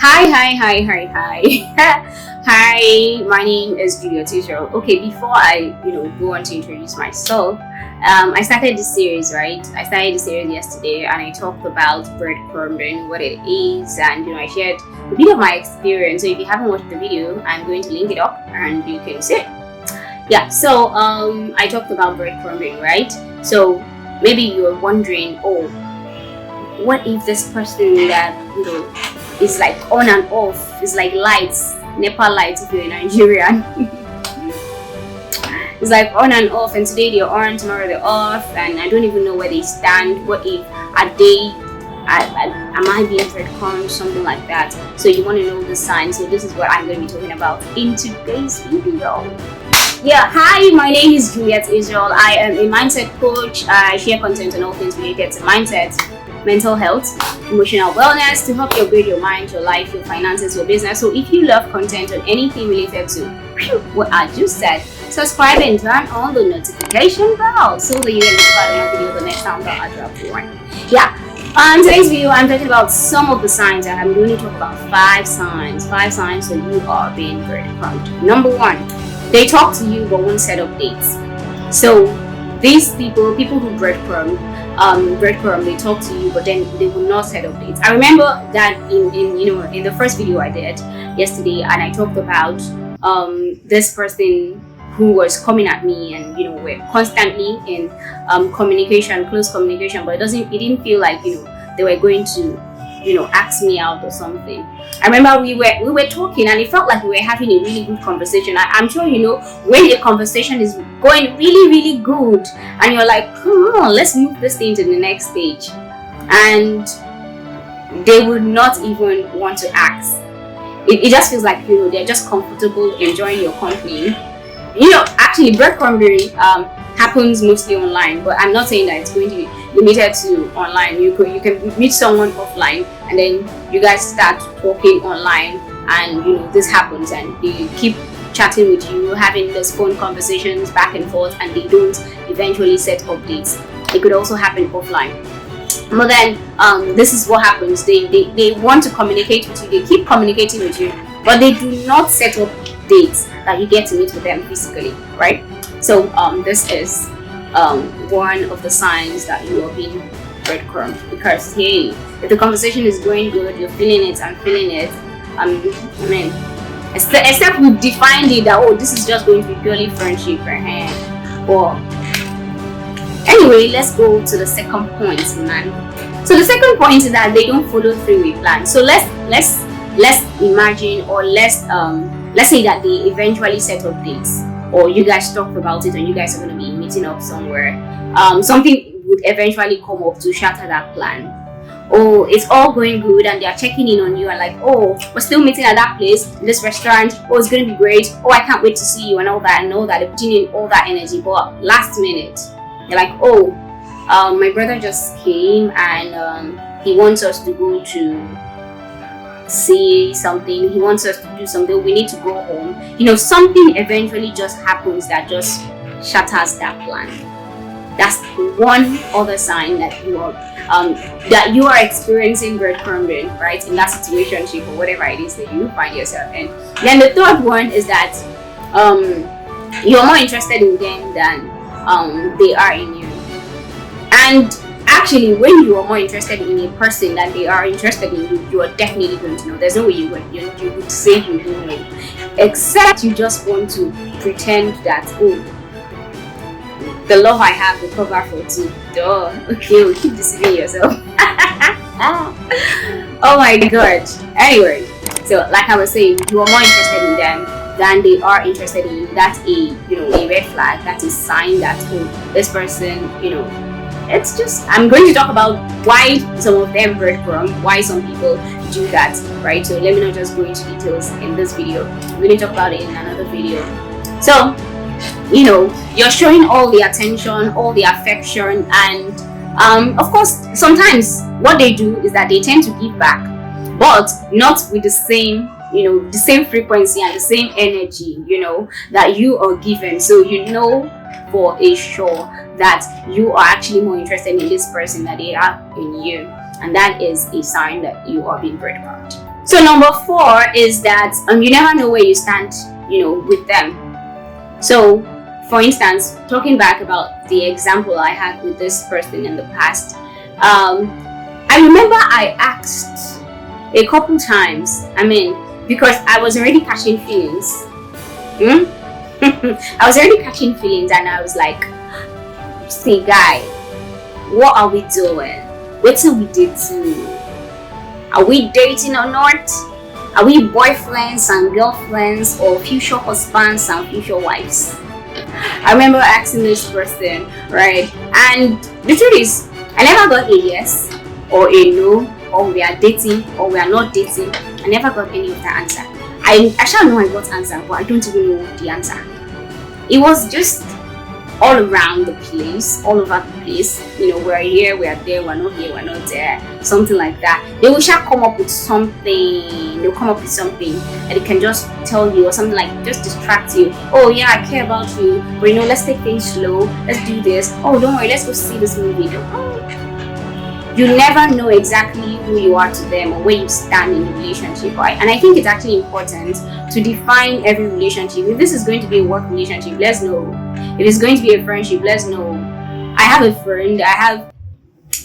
Hi. Hi, my name is Juliet Israel. Okay, before I go on to introduce myself, I started this series, right? I started this series yesterday, and I talked about breadcrumbing, what it is, and I shared a bit of my experience. So if you haven't watched the video, I'm going to link it up, and you can see it. Yeah. So I talked about breadcrumbing, right? So maybe you're wondering, oh, what if this person that is like on and off, is like lights, NEPA lights if you're a Nigerian. It's like on and off, and today they're on, tomorrow they're off, and I don't even know where they stand. What if am I being breadcrumbed, something like that? So you want to know the signs. So this is what I'm going to be talking about in today's video. Yeah, hi, my name is Juliet Israel. I am a mindset coach. I share content on all things related to mindset, mental health, emotional wellness to help you upgrade your mind, your life, your finances, your business. So if you love content on anything related to what I just said, subscribe and turn on the notification bell so that you get notified when I video the next time that I drop one. Yeah. On today's video, I'm talking about some of the signs, and I'm going to talk about five signs that you are being breadcrumbed. Number one, they talk to you but won't set up dates. So these people who breadcrumb, they talk to you but then they will not set up dates. I remember that in the first video I did yesterday, and I talked about this person who was coming at me, and we're constantly in close communication, but it didn't feel like they were going to ask me out or something. I remember we were talking, and it felt like we were having a really good conversation. I'm sure when a conversation is going really, really good, and you're like, come on, let's move this thing to the next stage, and they would not even want to ask. It just feels like they're just comfortable enjoying your company. Actually, breadcrumbing happens mostly online, but I'm not saying that it's going to be limited to online. You can meet someone offline, and then you guys start talking online, and this happens, and they keep chatting with you, having these phone conversations back and forth, and they don't eventually set updates. It could also happen offline. But then this is what happens. They want to communicate with you, they keep communicating with you, but they do not set up dates that you get to meet with them physically, right? So this is one of the signs that you are being breadcrumbed, because hey, if the conversation is going good, you're feeling it, I'm feeling it, except we defined it that this is just going to be purely friendship, or anyway, let's go to the second point, man. So the second point is that they don't follow through with plans. So let's imagine, or let's say that they eventually set up dates, or you guys talked about it, and you guys are going to be meeting up somewhere. Something would eventually come up to shatter that plan. Oh, it's all going good, and they're checking in on you, and like, oh, we're still meeting at that place, this restaurant. Oh, it's going to be great. Oh, I can't wait to see you, and all that, and all that. They're putting in all that energy, but last minute, they're like, oh, my brother just came, and he wants us to go to see something, he wants us to do something, we need to go home. Something eventually just happens that just shatters that plan. That's one other sign that you are experiencing breadcrumbing, right, in that situation or whatever it is that you find yourself in. Then the third one is that you're more interested in them than they are in you. And actually, when you are more interested in a person than they are interested in you, you are definitely going to know. There's no way you would say you don't know, except you just want to pretend that, the love I have will cover for two. Duh. Okay, we'll keep deceiving yourself. Oh my god. Anyway, so like I was saying, you are more interested in them than they are interested in you. That's a red flag. That's a sign that this person, it's just, I'm going to talk about why some of them breadcrumb, why some people do that, right? So let me not just go into details in this video. I'm going to talk about it in another video. So, you're showing all the attention, all the affection, and of course, sometimes what they do is that they tend to give back, but not with the same frequency and the same energy, that you are given. So for a sure that you are actually more interested in this person than they are in you, and that is a sign that you are being breadcrumbed. So number 4 is that you never know where you stand, with them. So for instance, talking back about the example I had with this person in the past, I remember I asked a couple times, because I was already catching feelings. I was already catching feelings, and I was like, "See, guy, what are we doing? What are we dating? Are we dating or not? Are we boyfriends and girlfriends, or future husbands and future wives?" I remember asking this person, right? And the truth is, I never got a yes or a no, or we are dating or we are not dating. I never got any of the answer. I shall know I got answer, but I don't even know the answer. It was just all around the place, all over the place. We're here, we're there, we're not here, we're not there, something like that. They will shall come up with something. They'll come up with something and they can just tell you, or something like just distract you. Oh yeah, I care about you, but let's take things slow. Let's do this. Oh, don't worry, let's go see this movie. You never know exactly who you are to them or where you stand in the relationship, right? And I think it's actually important to define every relationship. If this is going to be a work relationship, let's know. If it's going to be a friendship, let's know. I have a friend. I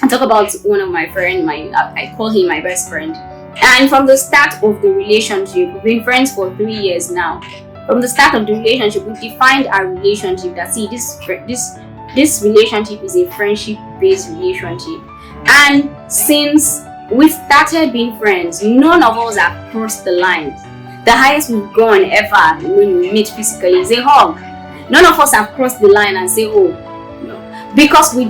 talk about one of my friends. I call him my best friend. And from the start of the relationship, we've been friends for 3 years now. From the start of the relationship, we defined our relationship that this relationship is a friendship-based relationship. And since we started being friends, none of us have crossed the line. The highest we've gone ever when we meet physically is a hug. None of us have crossed the line and say, oh, no. Because we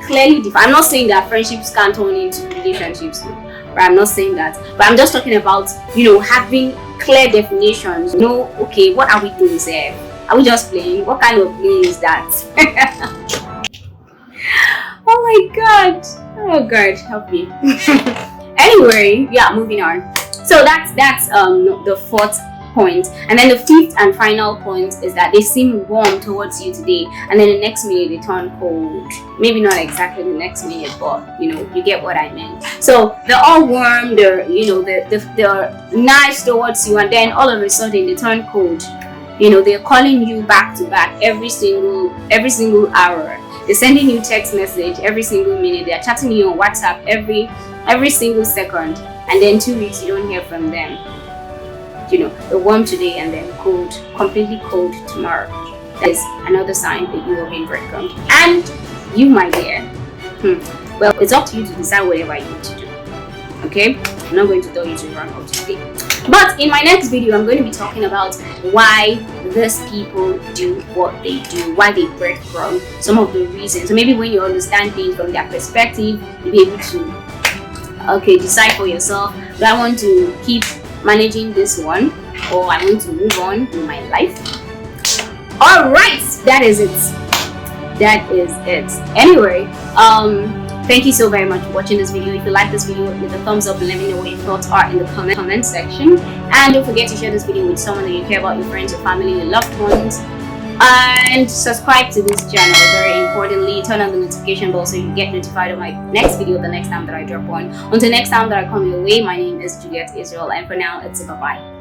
clearly define. I'm not saying that friendships can't turn into relationships, no. But I'm not saying that. But I'm just talking about, having clear definitions. Okay, what are we doing there? Are we just playing? What kind of play is that? Oh my god. Oh god, help me. Anyway, yeah, moving on. So that's the 4th point. And then the 5th and final point is that they seem warm towards you today, and then the next minute they turn cold. Maybe not exactly the next minute, but you get what I mean. So they're all warm, they're nice towards you, and then all of a sudden they turn cold. They're calling you back to back every single hour. They're sending you text message every single minute. They're chatting you on WhatsApp every single second, and then 2 weeks you don't hear from them. They're warm today and then cold, completely cold tomorrow. That is another sign that you are being breadcrumbed. And you, my dear, well, it's up to you to decide whatever you want to do. Okay, I'm not going to tell you to run out today. But in my next video, I'm going to be talking about why these people do what they do, why they breadcrumb, some of the reasons. So maybe when you understand things from their perspective, you'll be able to decide for yourself. Do I want to keep managing this one, or I want to move on in my life? All right, that is it. Anyway, thank you so very much for watching this video. If you like this video, give a thumbs up and let me know what your thoughts are in the comment section. And don't forget to share this video with someone that you care about, your friends, your family, your loved ones. And subscribe to this channel, very importantly. Turn on the notification bell so you get notified of my next video the next time that I drop one. Until next time that I come your way, my name is 𝐓𝐡𝐞 𝐌𝐚𝐠𝐧𝐞, and for now, it's a bye-bye.